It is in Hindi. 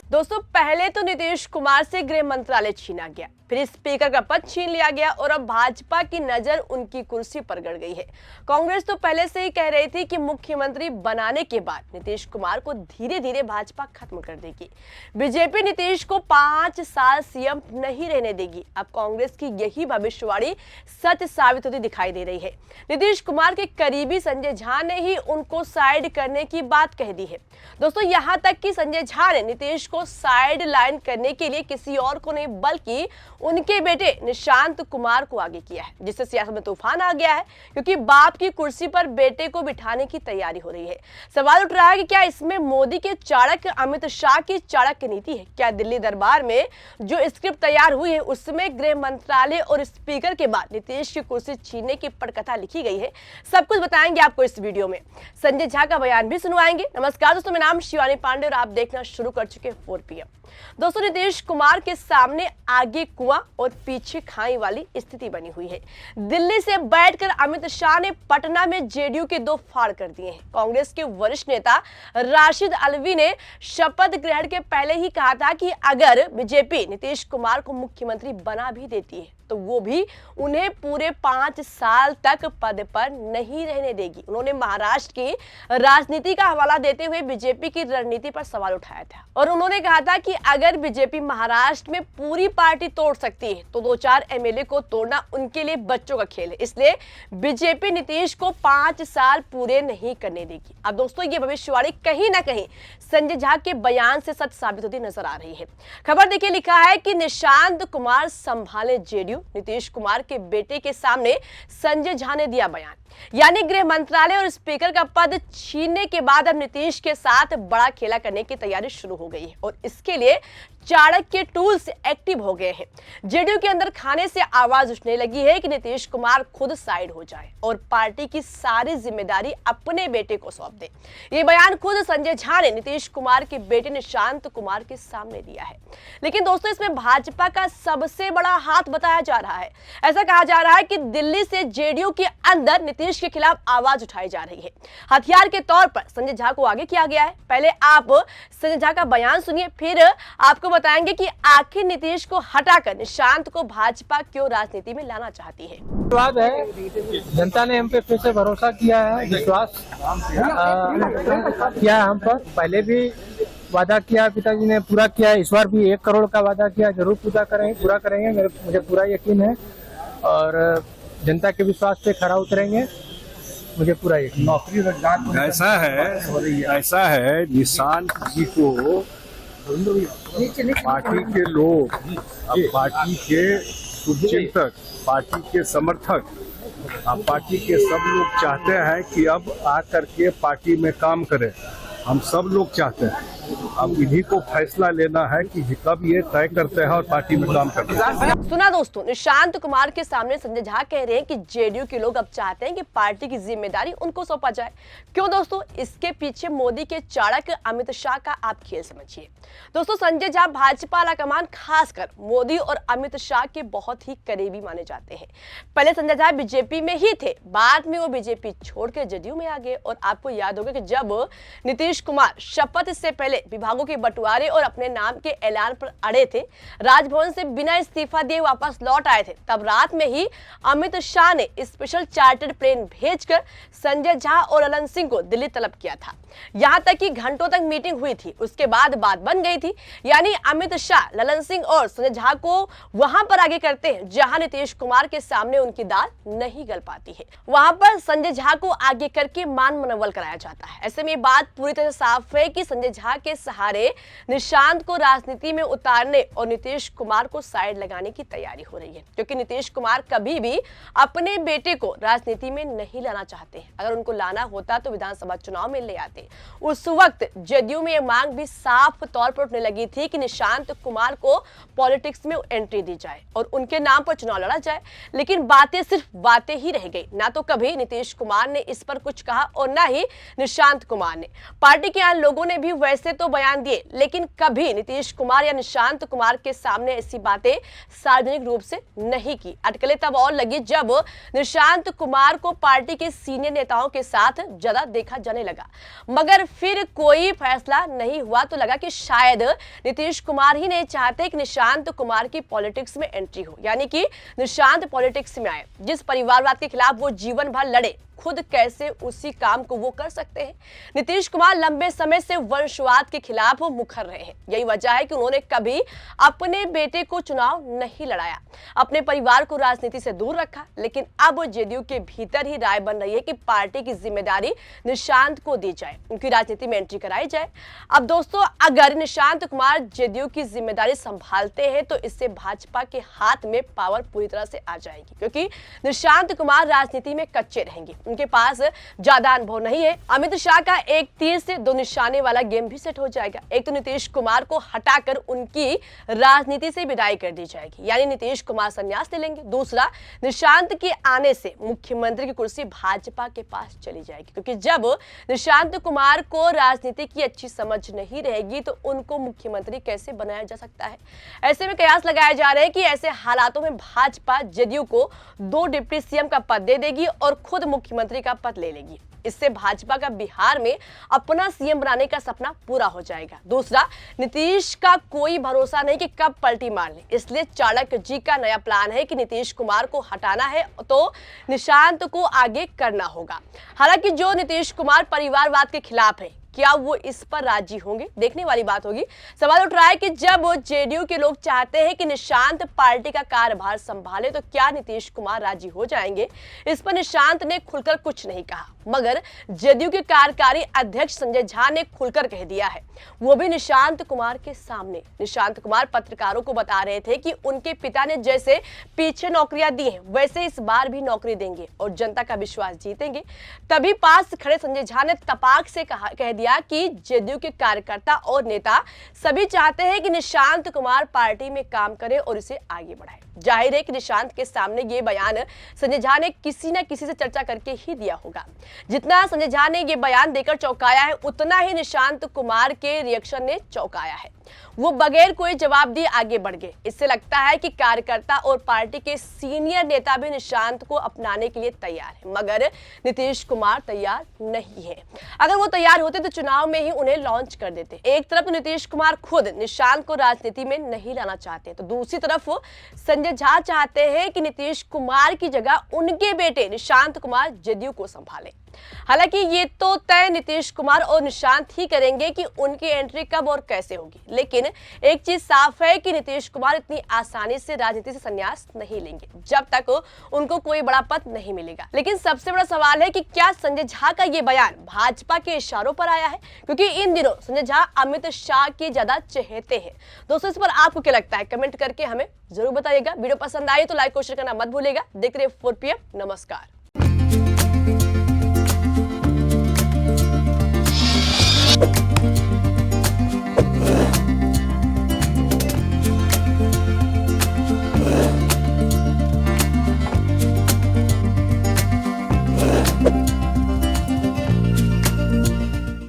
दोस्तों, पहले तो नीतीश कुमार से गृह मंत्रालय छीना गया, फिर स्पीकर का पद छीन लिया गया और अब भाजपा की नजर उनकी कुर्सी पर गड़ गई है। कांग्रेस तो पहले से ही कह रही थी कि मुख्यमंत्री बनाने के बाद नीतीश कुमार को धीरे धीरे भाजपा खत्म कर देगी। बीजेपी नीतीश को 5 साल सीएम नहीं रहने देगी। अब कांग्रेस की यही भविष्यवाणी सच साबित होती दिखाई दे रही है। नीतीश कुमार के करीबी संजय झा ने ही उनको साइड करने की बात कह दी है। दोस्तों, यहां तक कि संजय झा ने नीतीश को साइड लाइन करने के लिए किसी और को नहीं बल्कि उनके बेटे निशांत कुमार को आगे किया है, जिससे सियासत में तूफान आ गया है, क्योंकि बाप की कुर्सी पर बेटे को बिठाने की तैयारी हो रही है। सवाल उठ रहा है कि क्या इसमें मोदी के चाणक्य अमित शाह की चाणक्य नीति है? क्या दिल्ली दरबार में जो स्क्रिप्ट तैयार हुई है उसमें गृह मंत्रालय और स्पीकर के बाद नीतीश की कुर्सी छीनने की पटकथा लिखी गई है? सब कुछ बताएंगे आपको इस वीडियो में। संजय झा का बयान भी सुनवाएंगे। नमस्कार दोस्तों, मेरा नाम शिवानी पांडे और आप देखना शुरू कर चुके 4 PM। दोस्तों, नीतीश कुमार के सामने आगे कुआं और पीछे खाई वाली स्थिति बनी हुई है। दिल्ली से बैठकर अमित शाह ने पटना में जेडीयू के 2 फाड़ कर दिए हैं। कांग्रेस के वरिष्ठ नेता राशिद अलवी ने शपथ ग्रहण के पहले ही कहा था कि अगर बीजेपी नीतीश कुमार को मुख्यमंत्री बना भी देती है तो वो भी उन्हें पूरे 5 साल तक पद पर नहीं रहने देगी। उन्होंने महाराष्ट्र की राजनीति का हवाला देते हुए बीजेपी की रणनीति पर सवाल उठाया था और उन्होंने कहा था कि अगर बीजेपी महाराष्ट्र में पूरी पार्टी तोड़ सकती है तो 2-4 MLA को तोड़ना उनके लिए बच्चों का खेल है। इसलिए बीजेपी नीतीश को 5 साल पूरे नहीं करने देगी। अब दोस्तों, ये भविष्यवाणी कहीं ना कहीं संजय झा के बयान से सच साबित होती नजर आ रही है। खबर देखिए, लिखा है कि निशांत कुमार संभाले जेडीयू। नीतीश कुमार के बेटे के सामने संजय झा ने दिया बयान, यानी गृह मंत्रालय और स्पीकर का पद छीनने के बाद अब नीतीश के साथ बड़ा खेला करने की तैयारी शुरू हो गई है और इसके लिए चाणक्य टूल्स एक्टिव हो गए हैं। जेडीयू के अंदर खाने से आवाज उठने लगी है कि नीतीश कुमार खुद साइड हो जाए और पार्टी की सारी जिम्मेदारी अपने बेटे को सौंप दे। ये बयान खुद संजय झा ने नीतीश कुमार के बेटे निशांत कुमार के सामने दिया है। लेकिन दोस्तों, इसमें भाजपा का सबसे बड़ा हाथ बताया जा रहा है। ऐसा कहा जा रहा है कि दिल्ली से जेडीयू के अंदर नीतीश के खिलाफ आवाज उठाई जा रही है। हथियार के तौर पर संजय झा को आगे किया गया है। पहले आप संजय झा का बयान सुनिए, फिर आपको बताएंगे कि आखिर नीतीश को हटाकर निशांत को भाजपा क्यों राजनीति में लाना चाहती है। विश्वास है, जनता ने हम पे फिर से भरोसा किया है, विश्वास किया हम पर। पहले भी वादा किया, पिताजी ने पूरा किया। इस बार भी 1 करोड़ का वादा किया, जरूर पूरा करेंगे। मुझे पूरा यकीन है और जनता के विश्वास पे खरा उतरेंगे, मुझे पूरा यकीन। नौकरी रोजगार ऐसा है निशांत जी को पार्टी के लोग, अब पार्टी के शुभचिंतक, पार्टी के समर्थक, अब पार्टी के सब लोग चाहते हैं कि अब आकर के पार्टी में काम करें। हम सब लोग चाहते हैं, अब इन्हीं को फैसला लेना है कि कब ये तय करते हैं और पार्टी में काम करते हैं। सुना दोस्तों, निशांत कुमार के सामने संजय झा कह रहे हैं कि जेडीयू के लोग अब चाहते हैं कि पार्टी की जिम्मेदारी उनको सौंपा जाए। क्यों दोस्तों? इसके पीछे मोदी के चाणक्य अमित शाह का आप खेल समझिए। दोस्तों, संजय झा भाजपा आलाकमान खासकर मोदी और अमित शाह के बहुत ही करीबी माने जाते हैं। पहले संजय झा बीजेपी में ही थे, बाद में वो बीजेपी छोड़कर जेडीयू में आ गए और आपको याद होगा कि जब नीतीश कुमार शपथ से पहले विभागों के बंटवारे और अपने नाम के ऐलान पर अड़े थे, राजभवन से बिना इस्तीफा दिए वापस लौट आए थे, तब रात में ही अमित शाह ने स्पेशल चार्टर्ड प्लेन भेजकर संजय झा और ललन सिंह को दिल्ली तलब किया था। यहां तक कि घंटों तक मीटिंग हुई थी, उसके बाद बात बन गई थी। यानी अमित शाह ललन सिंह और संजय झा को वहां पर आगे करते हैं जहां नीतीश कुमार के सामने उनकी दाल नहीं गल पाती है। वहां पर संजय झा को आगे करके मान मनवल कराया जाता है। ऐसे में बात पूरी तरह साफ है कि संजय झा के सहारे निशांत को राजनीति में उतारने और नीतीश कुमार को साइड लगाने की तैयारी हो रही है, क्योंकि नीतीश कुमार कभी भी अपने बेटे को राजनीति में नहीं लाना चाहते हैं। अगर उनको लाना होता तो विधानसभा चुनाव में ले आते। उस वक्त जेडीयू में यह मांग भी साफ तौर पर उठने लगी थी कि निशांत कुमार को पॉलिटिक्स में एंट्री दी जाए और उनके नाम पर चुनाव लड़ा जाए। लेकिन बातें सिर्फ बातें ही रह गई। ना तो कभी नीतीश कुमार ने इस पर कुछ कहा और ना ही निशांत कुमार ने। पार्टी के लोगों ने भी वैसे तो बयान दिए, लेकिन कभी नीतीश कुमार या निशांत कुमार के सामने ऐसी बातें सार्वजनिक रूप से नहीं की। अटकलें तब और लगी जब निशांत कुमार को पार्टी के सीनियर नेताओं के साथ ज्यादा देखा जाने लगा, मगर फिर कोई फैसला नहीं हुआ तो लगा कि शायद नीतीश कुमार ही नहीं चाहते कि निशांत कुमार की पॉलिटिक्स में एंट्री हो, यानी कि निशांत पॉलिटिक्स में आए। जिस परिवारवाद के खिलाफ वो जीवन भर लड़े, खुद कैसे उसी काम को वो कर सकते हैं। नीतीश कुमार लंबे समय से वंशवाद के खिलाफ मुखर रहे हैं। यही वजह है कि उन्होंने कभी अपने बेटे को चुनाव नहीं लड़ाया, अपने परिवार को राजनीति से दूर रखा। लेकिन अब जेडीयू के भीतर ही राय बन रही है कि पार्टी की जिम्मेदारी निशांत को दी जाए, उनकी राजनीति में एंट्री कराई जाए। अब दोस्तों, अगर निशांत कुमार जेडीयू की जिम्मेदारी संभालते हैं तो इससे भाजपा के हाथ में पावर पूरी तरह से आ जाएगी, क्योंकि निशांत कुमार राजनीति में कच्चे रहेंगे, उनके पास ज्यादा अनुभव नहीं है। अमित शाह का एक तीर से दो निशाने वाला गेम भी सेट हो जाएगा। एक तो नीतीश कुमार को हटाकर उनकी राजनीति से विदाई कर दी जाएगी, यानी नीतीश कुमार संन्यास ले लेंगे। दूसरा, निशांत के आने से मुख्यमंत्री की कुर्सी भाजपा के पास चली जाएगी, क्योंकि जब निशांत कुमार को राजनीति की अच्छी समझ नहीं रहेगी तो उनको मुख्यमंत्री कैसे बनाया जा सकता है। ऐसे में कयास लगाया जा रहा है कि ऐसे हालातों में भाजपा जेडीयू को 2 डिप्टी सीएम का पद दे देगी और खुद मुख्यमंत्री का पद ले लेगी। इससे भाजपा का बिहार में अपना सीएम बनाने का सपना पूरा हो जाएगा। दूसरा, नीतीश का कोई भरोसा नहीं कि कब पलटी मार ले, इसलिए चाणक्य जी का नया प्लान है कि नीतीश कुमार को हटाना है तो निशांत को आगे करना होगा। हालांकि जो नीतीश कुमार परिवारवाद के खिलाफ है, क्या वो इस पर राजी होंगे, देखने वाली बात होगी। सवाल उठ रहा है कि जब जेडीयू के लोग चाहते हैं कि निशांत पार्टी का कार्यभार संभाले तो क्या नीतीश कुमार राजी हो जाएंगे। इस पर निशांत ने खुलकर कुछ नहीं कहा, मगर जेडीयू के कार्यकारी अध्यक्ष संजय झा ने खुलकर कह दिया है, वो भी निशांत कुमार के सामने। निशांत कुमार पत्रकारों को बता रहे थे कि उनके पिता ने जैसे पीछे नौकरियां दी हैं, वैसे इस बार भी नौकरी देंगे और जनता का विश्वास जीतेंगे। तभी पास खड़े संजय झा ने तपाक से कह दिया कि जेडीयू के कार्यकर्ता और नेता सभी चाहते हैं कि निशांत कुमार पार्टी में काम करे और इसे आगे बढ़ाए। जाहिर है कि निशांत के सामने ये बयान संजय झा ने किसी न किसी से चर्चा करके ही दिया होगा। जितना संजय झा ने ये बयान देकर चौंकाया है, उतना ही निशांत कुमार के रिएक्शन ने चौंकाया है। वो बगैर कोई जवाब दिए आगे बढ़ गए। इससे लगता है कि कार्यकर्ता और पार्टी के सीनियर नेता भी निशांत को अपनाने के लिए तैयार है, मगर नीतीश कुमार तैयार नहीं है। अगर वो तैयार होते तो चुनाव में ही उन्हें लॉन्च कर देते। एक तरफ तो नीतीश कुमार खुद निशांत को राजनीति में नहीं लाना चाहते, तो दूसरी तरफ संजय झा चाहते हैं कि नीतीश कुमार की जगह उनके बेटे निशांत कुमार जेडीयू को संभाले। हालांकि ये तो तय नीतीश कुमार और निशांत ही करेंगे कि उनकी एंट्री कब और कैसे होगी, लेकिन एक चीज साफ है कि नीतीश कुमार इतनी आसानी से राजनीति से संन्यास नहीं लेंगे जब तक उनको कोई बड़ा पद नहीं मिलेगा। लेकिन सबसे बड़ा सवाल है कि क्या संजय झा का ये बयान भाजपा के इशारों पर आया है, क्योंकि इन दिनों संजय झा अमित शाह के ज्यादा चहेते हैं। दोस्तों, इस पर आपको क्या लगता है, कमेंट करके हमें जरूर बताइएगा। वीडियो पसंद आई तो लाइक और शेयर करना मत भूलिएगा। देखते रहिए 4 PM। नमस्कार।